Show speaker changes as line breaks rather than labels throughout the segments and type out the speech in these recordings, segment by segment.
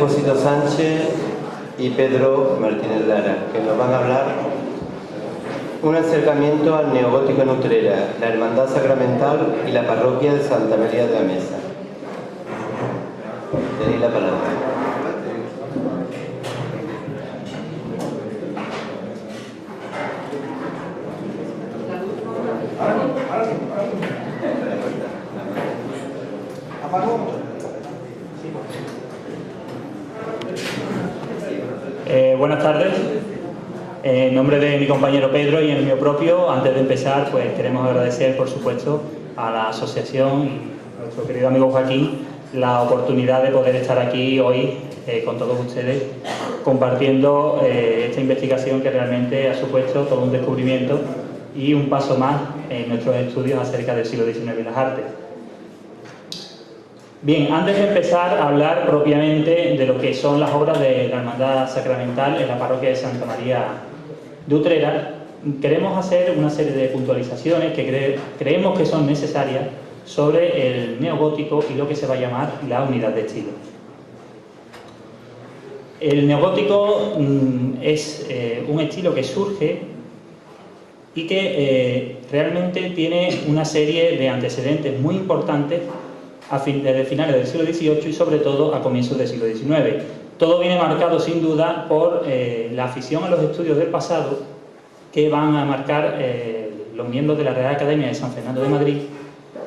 Josito Sánchez y Pedro Martínez Lara, que nos van a hablar un acercamiento al neogótico en Utrera, la Hermandad Sacramental y la parroquia de Santa María de la Mesa. Tenéis la palabra.
Buenas tardes. En nombre de mi compañero Pedro y en el mío propio, antes de empezar, pues queremos agradecer, por supuesto, a la asociación y a nuestro querido amigo Joaquín la oportunidad de poder estar aquí hoy con todos ustedes compartiendo esta investigación que realmente ha supuesto todo un descubrimiento y un paso más en nuestros estudios acerca del siglo XIX y las artes. Bien, antes de empezar a hablar propiamente de lo que son las obras de la Hermandad Sacramental en la parroquia de Santa María de Utrera, queremos hacer una serie de puntualizaciones que creemos que son necesarias sobre el neogótico y lo que se va a llamar la unidad de estilo. El neogótico es un estilo que surge y que realmente tiene una serie de antecedentes muy importantes desde finales del siglo XVIII y sobre todo a comienzos del siglo XIX. Todo viene marcado sin duda por la afición a los estudios del pasado que van a marcar los miembros de la Real Academia de San Fernando de Madrid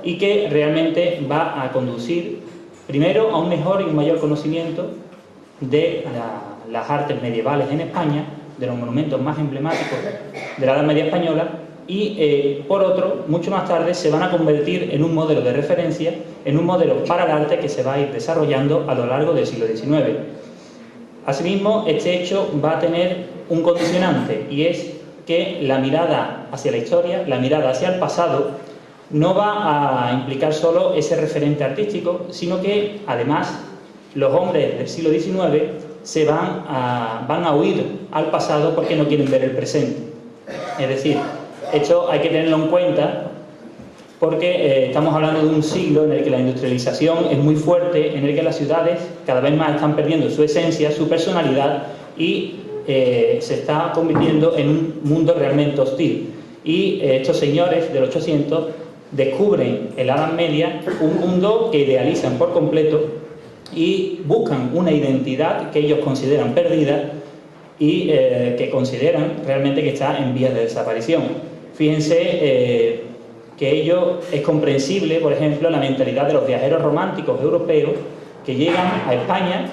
y que realmente va a conducir primero a un mejor y un mayor conocimiento de las artes medievales en España, de los monumentos más emblemáticos de la Edad Media española, y por otro, mucho más tarde se van a convertir en un modelo de referencia, en un modelo para el arte que se va a ir desarrollando a lo largo del siglo XIX. Asimismo, este hecho va a tener un condicionante, y es que la mirada hacia la historia, la mirada hacia el pasado, no va a implicar solo ese referente artístico, sino que además los hombres del siglo XIX van a huir al pasado porque no quieren ver el presente. Es decir, esto hay que tenerlo en cuenta porque estamos hablando de un siglo en el que la industrialización es muy fuerte, en el que las ciudades cada vez más están perdiendo su esencia, su personalidad y se está convirtiendo en un mundo realmente hostil. Y estos señores del 800 descubren en la Edad Media un mundo que idealizan por completo y buscan una identidad que ellos consideran perdida y que consideran realmente que está en vías de desaparición. Fíjense que ello es comprensible, por ejemplo, la mentalidad de los viajeros románticos europeos que llegan a España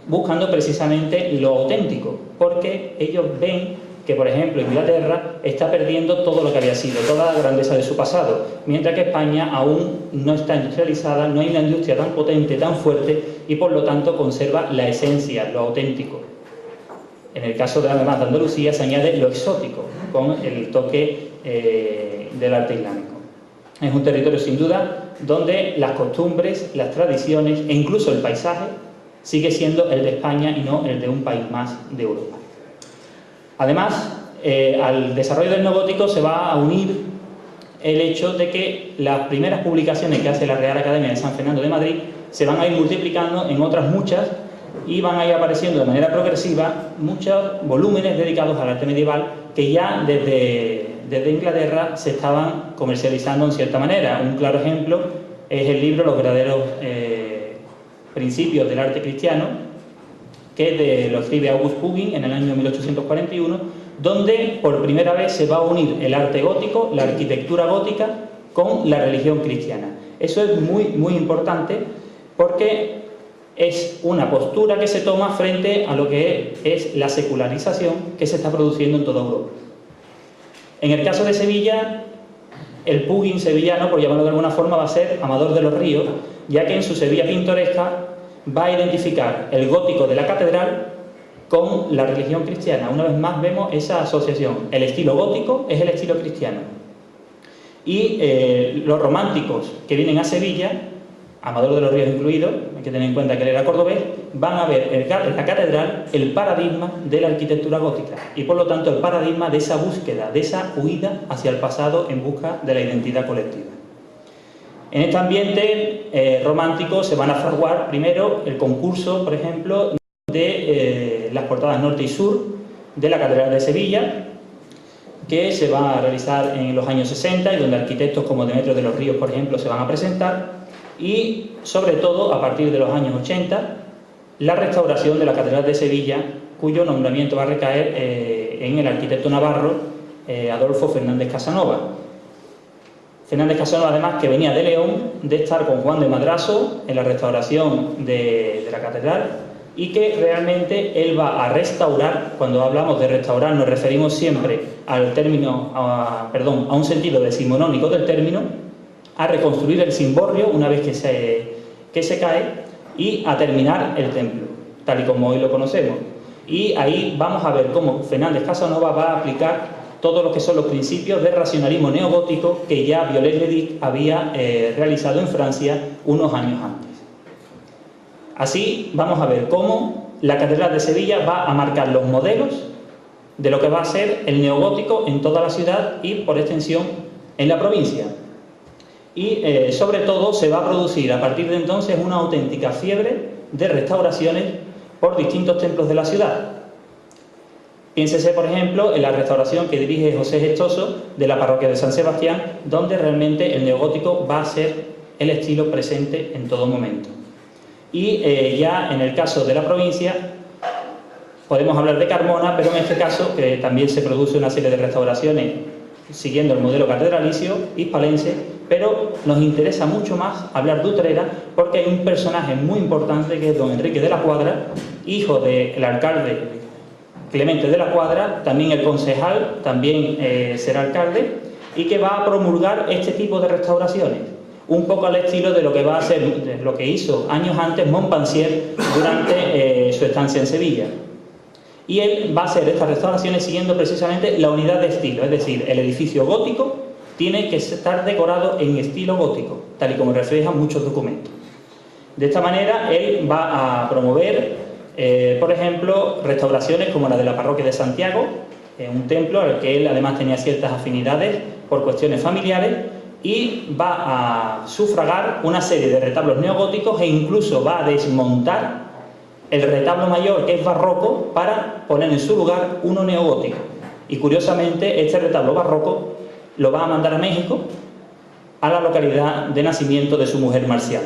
buscando precisamente lo auténtico, porque ellos ven que, por ejemplo, Inglaterra está perdiendo todo lo que había sido, toda la grandeza de su pasado, mientras que España aún no está industrializada, no hay una industria tan potente, tan fuerte, y por lo tanto conserva la esencia, lo auténtico. En el caso de además de Andalucía se añade lo exótico, con el toque del arte islámico. Es un territorio sin duda donde las costumbres, las tradiciones e incluso el paisaje sigue siendo el de España y no el de un país más de Europa. Además, al desarrollo del neogótico se va a unir el hecho de que las primeras publicaciones que hace la Real Academia de San Fernando de Madrid se van a ir multiplicando en otras muchas y van a ir apareciendo de manera progresiva muchos volúmenes dedicados al arte medieval que ya desde Inglaterra se estaban comercializando en cierta manera. Un claro ejemplo es el libro Los verdaderos principios del arte cristiano, que lo escribe August Pugin en el año 1841, donde por primera vez se va a unir el arte gótico, la arquitectura gótica, con la religión cristiana. Eso es muy, muy importante porque es una postura que se toma frente a lo que es la secularización que se está produciendo en toda Europa. En el caso de Sevilla, el Pugin sevillano, por llamarlo de alguna forma, va a ser Amador de los Ríos, ya que en su Sevilla pintoresca va a identificar el gótico de la catedral con la religión cristiana. Una vez más vemos esa asociación. El estilo gótico es el estilo cristiano. Y los románticos que vienen a Sevilla, Amador de los Ríos incluido, hay que tener en cuenta que él era cordobés, van a ver en la catedral el paradigma de la arquitectura gótica y por lo tanto el paradigma de esa búsqueda, de esa huida hacia el pasado en busca de la identidad colectiva. En este ambiente romántico se van a fraguar primero el concurso, por ejemplo, de las portadas norte y sur de la Catedral de Sevilla, que se va a realizar en los años 60 y donde arquitectos como Demetrio de los Ríos, por ejemplo, se van a presentar, y sobre todo a partir de los años 80 la restauración de la Catedral de Sevilla, cuyo nombramiento va a recaer en el arquitecto navarro Adolfo Fernández Casanova. Fernández Casanova, además, que venía de León, de estar con Juan de Madrazo en la restauración de la catedral, y que realmente él va a restaurar. Cuando hablamos de restaurar nos referimos siempre al término, a un sentido decimonónico del término, a reconstruir el cimborrio una vez que se cae y a terminar el templo, tal y como hoy lo conocemos. Y ahí vamos a ver cómo Fernández Casanova va a aplicar todos los que son los principios de racionalismo neogótico que ya Viollet-le-Duc había realizado en Francia unos años antes. Así vamos a ver cómo la Catedral de Sevilla va a marcar los modelos de lo que va a ser el neogótico en toda la ciudad y, por extensión, en la provincia. Y, sobre todo, se va a producir a partir de entonces una auténtica fiebre de restauraciones por distintos templos de la ciudad. Piénsese, por ejemplo, en la restauración que dirige José Gestoso de la parroquia de San Sebastián, donde realmente el neogótico va a ser el estilo presente en todo momento. Y ya en el caso de la provincia podemos hablar de Carmona, pero en este caso que también se produce una serie de restauraciones siguiendo el modelo catedralicio hispalense, pero nos interesa mucho más hablar de Utrera porque hay un personaje muy importante que es don Enrique de la Cuadra, hijo del alcalde Clemente de la Cuadra, también el concejal, también será alcalde, y que va a promulgar este tipo de restauraciones, un poco al estilo de lo que va a ser, de lo que hizo años antes Montpensier durante su estancia en Sevilla. Y él va a hacer estas restauraciones siguiendo precisamente la unidad de estilo, es decir, el edificio gótico tiene que estar decorado en estilo gótico, tal y como reflejan muchos documentos. De esta manera, él va a promover por ejemplo, restauraciones como la de la parroquia de Santiago, un templo al que él además tenía ciertas afinidades por cuestiones familiares, y va a sufragar una serie de retablos neogóticos e incluso va a desmontar el retablo mayor, que es barroco, para poner en su lugar uno neogótico. Y curiosamente, este retablo barroco lo va a mandar a México, a la localidad de nacimiento de su mujer Marcial.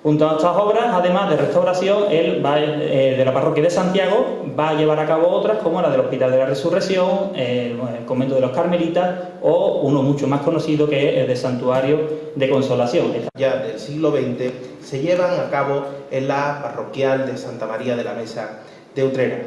Junto a estas obras, además de restauración, él va, de la parroquia de Santiago, va a llevar a cabo otras como la del Hospital de la Resurrección, el convento de los Carmelitas o uno mucho más conocido que es el del Santuario de Consolación.
Ya del siglo XX se llevan a cabo en la parroquial de Santa María de la Mesa de Utrera.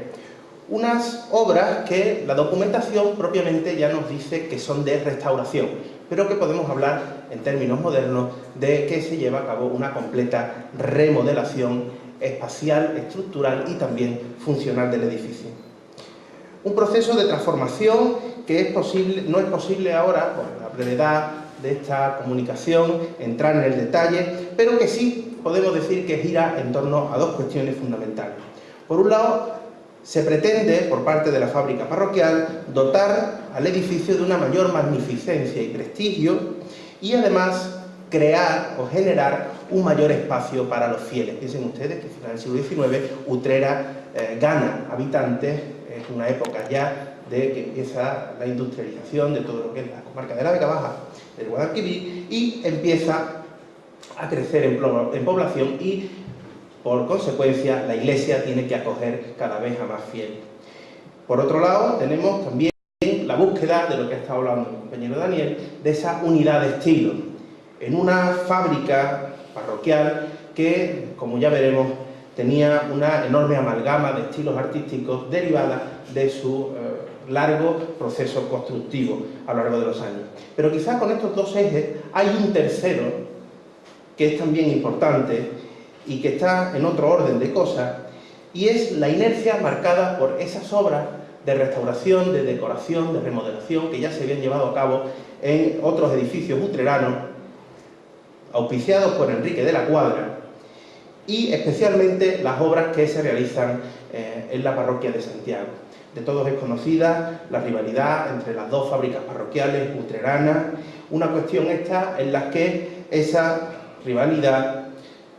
Unas obras que la documentación propiamente ya nos dice que son de restauración, pero que podemos hablar en términos modernos de que se lleva a cabo una completa remodelación espacial, estructural y también funcional del edificio. Un proceso de transformación que es posible, no es posible ahora, por la brevedad de esta comunicación, entrar en el detalle, pero que sí podemos decir que gira en torno a dos cuestiones fundamentales. Por un lado, se pretende, por parte de la fábrica parroquial, dotar al edificio de una mayor magnificencia y prestigio y además crear o generar un mayor espacio para los fieles. Piensen ustedes que a finales del siglo XIX Utrera gana habitantes, es una época ya de que empieza la industrialización de todo lo que es la comarca de la Vega Baja, del Guadalquivir, y empieza a crecer en población y por consecuencia, la Iglesia tiene que acoger cada vez a más fieles. Por otro lado, tenemos también la búsqueda, de lo que ha estado hablando el compañero Daniel, de esa unidad de estilo. En una fábrica parroquial que, como ya veremos, tenía una enorme amalgama de estilos artísticos derivada de su largo proceso constructivo a lo largo de los años. Pero quizás con estos dos ejes hay un tercero que es también importante y que está en otro orden de cosas, y es la inercia marcada por esas obras de restauración, de decoración, de remodelación que ya se habían llevado a cabo en otros edificios utreranos, auspiciados por Enrique de la Cuadra, y especialmente las obras que se realizan en la parroquia de Santiago. De todos es conocida la rivalidad entre las dos fábricas parroquiales utreranas, una cuestión esta en la que esa rivalidad,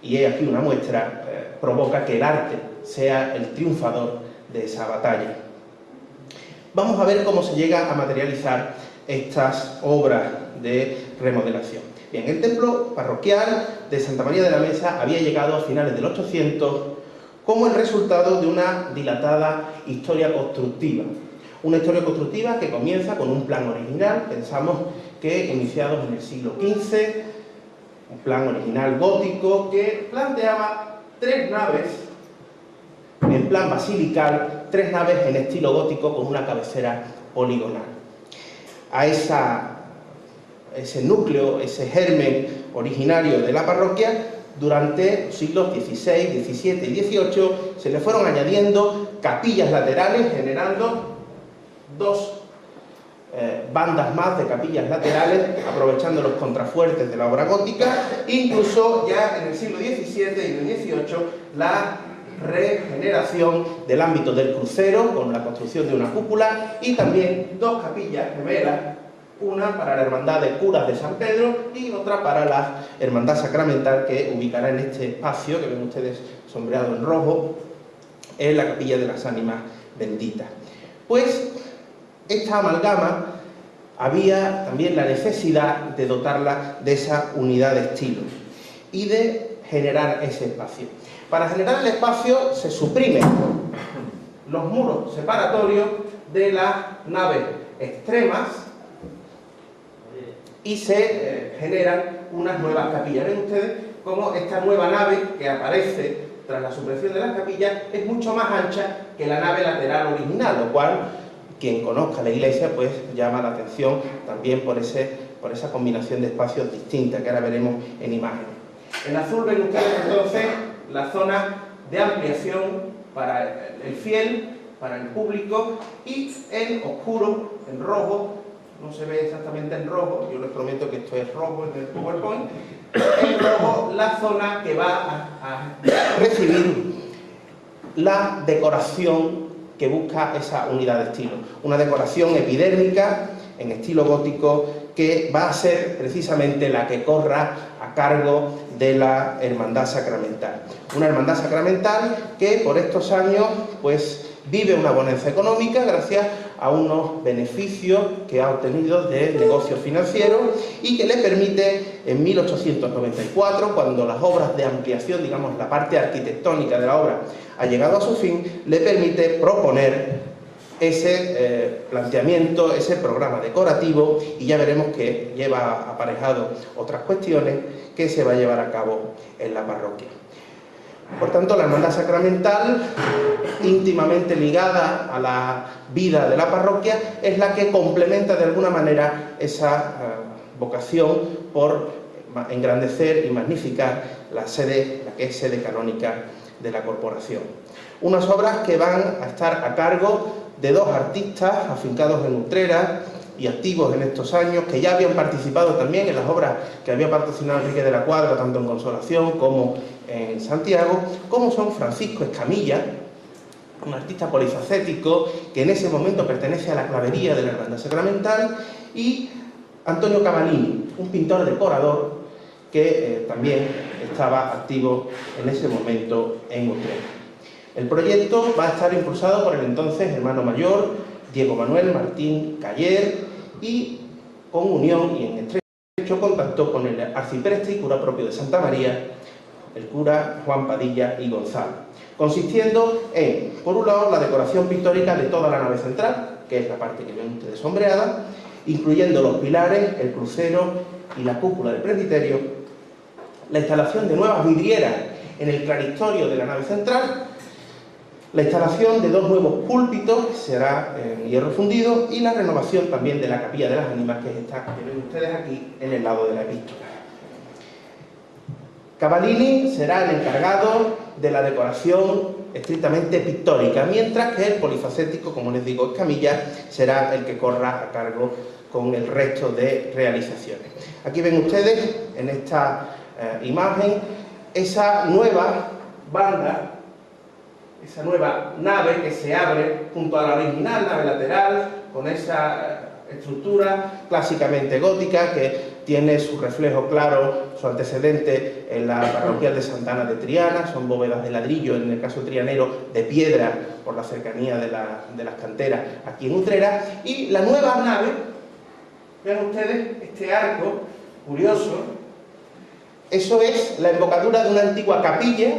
y he aquí una muestra, provoca que el arte sea el triunfador de esa batalla. Vamos a ver cómo se llega a materializar estas obras de remodelación. Bien, el templo parroquial de Santa María de la Mesa había llegado a finales del 800 como el resultado de una dilatada historia constructiva. Una historia constructiva que comienza con un plan original, pensamos que iniciados en el siglo XV, un plan original gótico que planteaba 3 naves en plan basilical, 3 naves en estilo gótico con una cabecera poligonal. A ese núcleo, ese germen originario de la parroquia, durante los siglos XVI, XVII y XVIII se le fueron añadiendo capillas laterales, generando 2 bandas más de capillas laterales, aprovechando los contrafuertes de la obra gótica. Incluso ya en el siglo XVII y en el XVIII la regeneración del ámbito del crucero con la construcción de una cúpula y también 2 capillas gemelas, una para la hermandad de curas de San Pedro y otra para la hermandad sacramental, que ubicará en este espacio que ven ustedes sombreado en rojo, en la capilla de las ánimas benditas. Pues esta amalgama había también la necesidad de dotarla de esa unidad de estilo y de generar ese espacio. Para generar el espacio se suprimen los muros separatorios de las naves extremas y se generan unas nuevas capillas. Ven ustedes cómo esta nueva nave que aparece tras la supresión de las capillas es mucho más ancha que la nave lateral original, lo cual quien conozca la iglesia pues llama la atención también por esa combinación de espacios distinta que ahora veremos en imágenes. En azul ven ustedes entonces la zona de ampliación para el fiel, para el público, y en oscuro, en rojo, no se ve exactamente en rojo, yo les prometo que esto es rojo en el PowerPoint, en rojo la zona que va a recibir la decoración que busca esa unidad de estilo. Una decoración epidérmica en estilo gótico que va a ser precisamente la que corra a cargo de la hermandad sacramental. Una hermandad sacramental que por estos años pues vive una bonanza económica gracias a unos beneficios que ha obtenido de negocios financieros y que le permite en 1894, cuando las obras de ampliación, digamos la parte arquitectónica de la obra ha llegado a su fin, le permite proponer ese planteamiento, ese programa decorativo, y ya veremos que lleva aparejado otras cuestiones que se va a llevar a cabo en la parroquia. Por tanto, la hermandad sacramental, íntimamente ligada a la vida de la parroquia, es la que complementa de alguna manera esa vocación por engrandecer y magnificar la que es sede canónica de la corporación. Unas obras que van a estar a cargo de 2 artistas afincados en Utrera y activos en estos años, que ya habían participado también en las obras que había patrocinado Enrique de la Cuadra, tanto en Consolación como en Santiago, como son Francisco Escamilla, un artista polifacético que en ese momento pertenece a la clavería de la Hermandad Sacramental, y Antonio Cavallini, un pintor decorador que también estaba activo en ese momento en Utrera. El proyecto va a estar impulsado por el entonces hermano mayor Diego Manuel Martín Caller y con unión y en estrecho contacto con el arcipreste y cura propio de Santa María, el cura Juan Padilla y Gonzalo, consistiendo en, por un lado, la decoración pictórica de toda la nave central, que es la parte que ven ustedes sombreada, incluyendo los pilares, el crucero y la cúpula del presbiterio, la instalación de nuevas vidrieras en el claristorio de la nave central, la instalación de 2 nuevos púlpitos, que será en hierro fundido, y la renovación también de la capilla de las ánimas, que es esta que ven ustedes aquí en el lado de la epístola. Cavallini será el encargado de la decoración estrictamente pictórica, mientras que el polifacético, como les digo, Escamilla, será el que corra a cargo con el resto de realizaciones. Aquí ven ustedes en esta imagen esa nueva banda, esa nueva nave que se abre junto a la original nave lateral, con esa estructura clásicamente gótica que tiene su reflejo claro, su antecedente en la parroquial de Santa Ana de Triana, son bóvedas de ladrillo, en el caso trianero de piedra, por la cercanía de las canteras aquí en Utrera. Y la nueva nave, vean ustedes este arco curioso, eso es la embocadura de una antigua capilla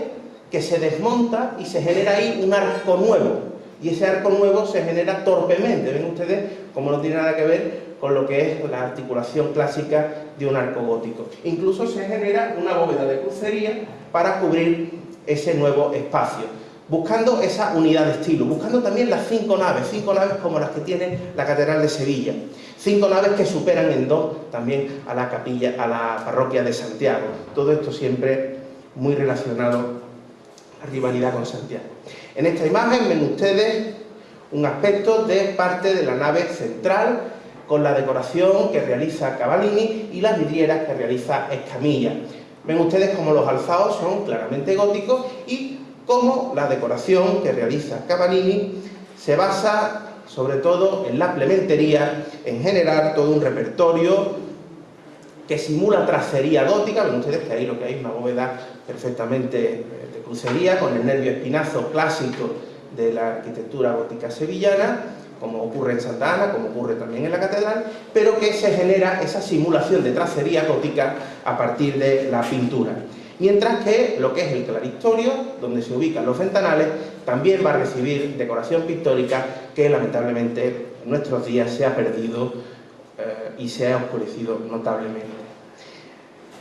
que se desmonta y se genera ahí un arco nuevo. Y ese arco nuevo se genera torpemente. Ven ustedes cómo no tiene nada que ver con lo que es la articulación clásica de un arco gótico. Incluso se genera una bóveda de crucería para cubrir ese nuevo espacio, buscando esa unidad de estilo, buscando también las 5 naves como las que tiene la Catedral de Sevilla. 5 naves que superan en 2 también a la capilla, a la parroquia de Santiago. Todo esto siempre muy relacionado a la rivalidad con Santiago. En esta imagen ven ustedes un aspecto de parte de la nave central con la decoración que realiza Cavallini y las vidrieras que realiza Escamilla. Ven ustedes cómo los alzados son claramente góticos y cómo la decoración que realiza Cavallini se basa sobre todo en la plementería, en generar todo un repertorio que simula tracería gótica. Ven ustedes que ahí lo que hay es una bóveda perfectamente de crucería con el nervio espinazo clásico de la arquitectura gótica sevillana, como ocurre en Santa Ana, como ocurre también en la catedral, pero que se genera esa simulación de tracería gótica a partir de la pintura. Mientras que lo que es el claristorio, donde se ubican los ventanales, también va a recibir decoración pictórica que lamentablemente en nuestros días se ha perdido y se ha oscurecido notablemente.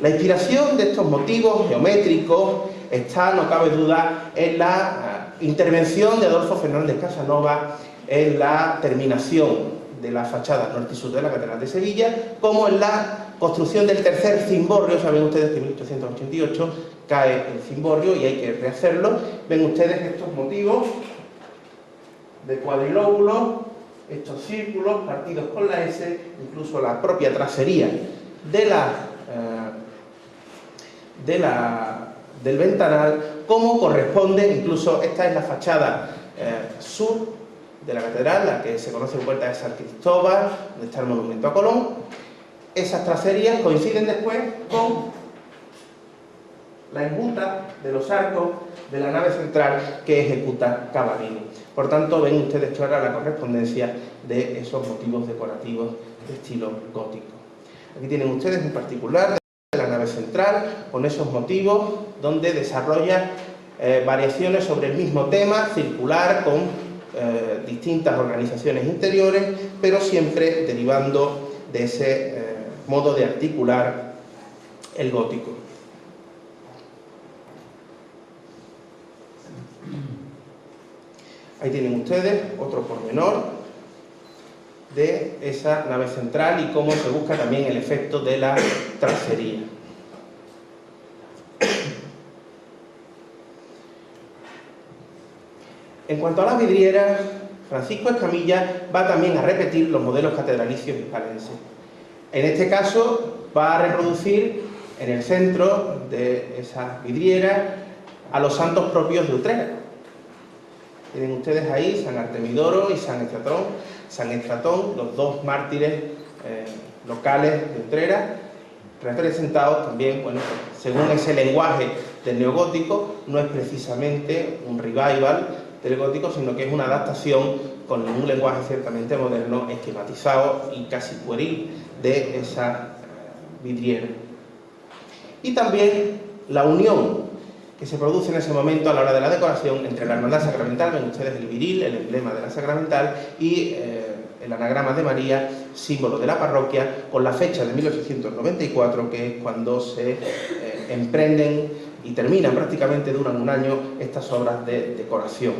La inspiración de estos motivos geométricos está, no cabe duda, en la intervención de Adolfo Fernández Casanova en la terminación de la fachada norte y sur de la Catedral de Sevilla, como en la construcción del tercer cimborrio. Saben ustedes que en 1888 cae el cimborrio y hay que rehacerlo. Ven ustedes estos motivos de cuadrilóbulos, estos círculos partidos con la S, incluso la propia tracería del ventanal, como corresponde. Incluso esta es la fachada sur de la catedral, la que se conoce en Puerta de San Cristóbal, donde está el monumento a Colón. Esas tracerías coinciden después con la enjuta de los arcos de la nave central que ejecuta Cavallini. Por tanto, ven ustedes clara la correspondencia de esos motivos decorativos de estilo gótico. Aquí tienen ustedes un particular de la nave central con esos motivos donde desarrolla variaciones sobre el mismo tema, circular, con distintas organizaciones interiores, pero siempre derivando de ese modo de articular el gótico. Ahí tienen ustedes otro pormenor de esa nave central y cómo se busca también el efecto de la tracería. En cuanto a las vidrieras, Francisco Escamilla va también a repetir los modelos catedralicios hispalenses. En este caso va a reproducir en el centro de esas vidrieras a los santos propios de Utrera. Tienen ustedes ahí San Artemidoro y San Estratón. San Estratón, los dos mártires locales de Utrera, representados también, bueno, según ese lenguaje del neogótico, no es precisamente un revival del gótico, sino que es una adaptación con un lenguaje ciertamente moderno, esquematizado y casi pueril de esa vidriera. Y también la unión que se produce en ese momento a la hora de la decoración entre la hermandad sacramental, ven ustedes el viril, el emblema de la sacramental, y el anagrama de María, símbolo de la parroquia, con la fecha de 1894, que es cuando se emprenden y terminan, prácticamente duran un año, estas obras de decoración.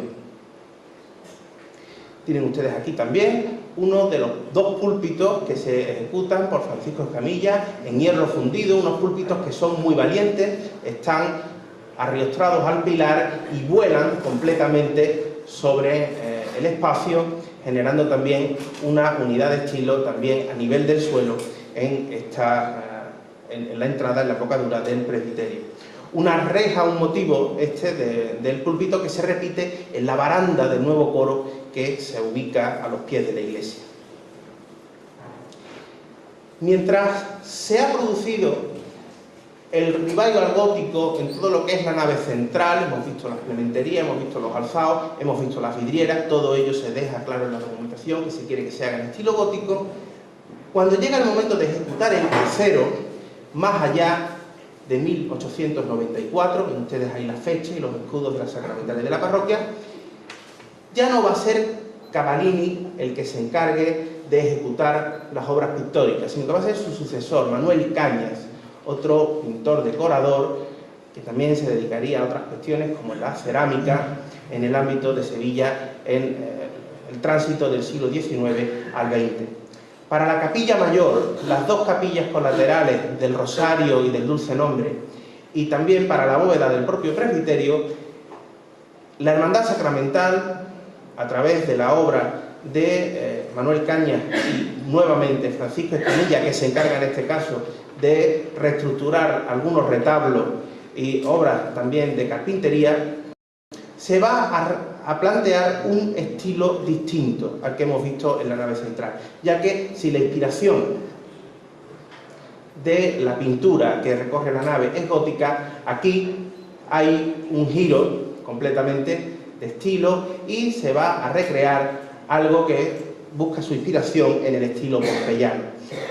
Tienen ustedes aquí también uno de los dos púlpitos que se ejecutan por Francisco Escamilla en hierro fundido, unos púlpitos que son muy valientes, están arriostrados al pilar y vuelan completamente sobre el espacio, generando también una unidad de estilo también a nivel del suelo en la entrada, en la embocadura del presbiterio. Una reja, un motivo del púlpito que se repite en la baranda del nuevo coro que se ubica a los pies de la iglesia. Mientras se ha producido el revival gótico en todo lo que es la nave central, hemos visto las plementerías, hemos visto los alzados, hemos visto las vidrieras, todo ello se deja claro en la documentación que se quiere que se haga en estilo gótico. Cuando llega el momento de ejecutar el crucero, más allá de 1894, ven ustedes ahí la fecha y los escudos de las sacramentales de la parroquia, ya no va a ser Cavallini el que se encargue de ejecutar las obras pictóricas, sino que va a ser su sucesor, Manuel Cañas, otro pintor decorador que también se dedicaría a otras cuestiones como la cerámica en el ámbito de Sevilla en el tránsito del siglo XIX al XX. Para la capilla mayor, las dos capillas colaterales del Rosario y del Dulce Nombre, y también para la bóveda del propio presbiterio, la Hermandad Sacramental, a través de la obra de Manuel Cañas y nuevamente Francisco Escamilla, que se encarga en este caso de reestructurar algunos retablos y obras también de carpintería, se va a plantear un estilo distinto al que hemos visto en la nave central, ya que si la inspiración de la pintura que recorre la nave es gótica, aquí hay un giro completamente de estilo y se va a recrear algo que busca su inspiración en el estilo pompeyano.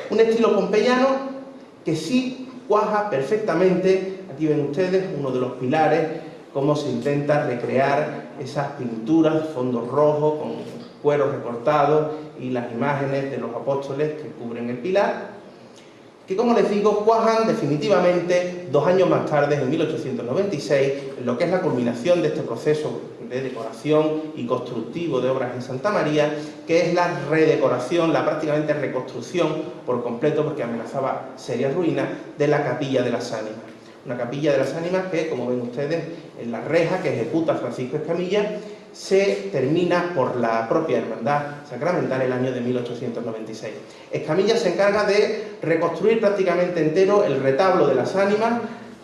Un estilo pompeyano que sí cuaja perfectamente, aquí ven ustedes uno de los pilares, cómo se intenta recrear esas pinturas, fondos rojos con cueros recortados y las imágenes de los apóstoles que cubren el pilar, que como les digo, cuajan definitivamente 2 años más tarde, en 1896, en lo que es la culminación de este proceso de decoración y constructivo de obras en Santa María, que es la redecoración, la prácticamente reconstrucción por completo, porque amenazaba serias ruinas, de la Capilla de las Ánimas. Una Capilla de las Ánimas que, como ven ustedes, en la reja que ejecuta Francisco Escamilla, se termina por la propia Hermandad Sacramental el año de 1896. Escamilla se encarga de reconstruir prácticamente entero el retablo de las ánimas,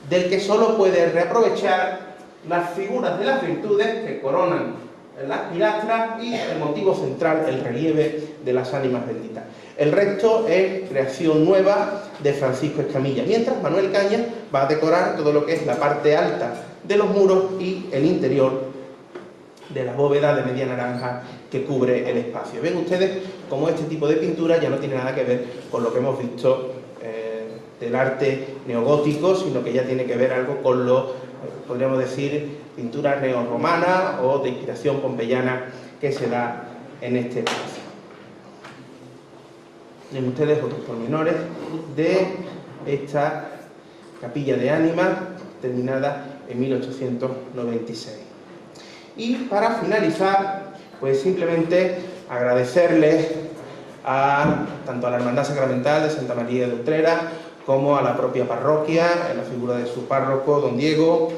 del que solo puede reaprovechar las figuras de las virtudes que coronan las pilastras y el motivo central, el relieve de las ánimas benditas. El resto es creación nueva de Francisco Escamilla, mientras Manuel Cañas va a decorar todo lo que es la parte alta de los muros y el interior de la bóveda de media naranja que cubre el espacio. Ven ustedes cómo este tipo de pintura ya no tiene nada que ver con lo que hemos visto del arte neogótico, sino que ya tiene que ver algo con lo, podríamos decir, pintura neorromana o de inspiración pompeyana que se da en este espacio. Ven ustedes otros pormenores de esta capilla de ánimas terminada en 1896. Y para finalizar, pues simplemente agradecerles tanto a la Hermandad Sacramental de Santa María de Utrera como a la propia parroquia, en la figura de su párroco, don Diego,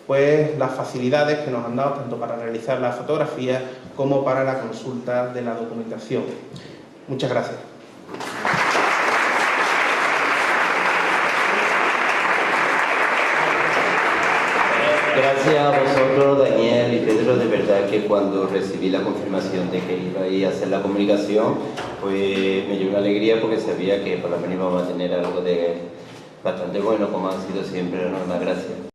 pues las facilidades que nos han dado tanto para realizar la fotografía como para la consulta de la documentación. Muchas gracias.
Gracias a vosotros, Daniel y Pedro, de verdad que cuando recibí la confirmación de que iba a hacer la comunicación, pues me dio una alegría porque sabía que por lo menos íbamos a tener algo de bastante bueno, como han sido siempre. Enormes gracias.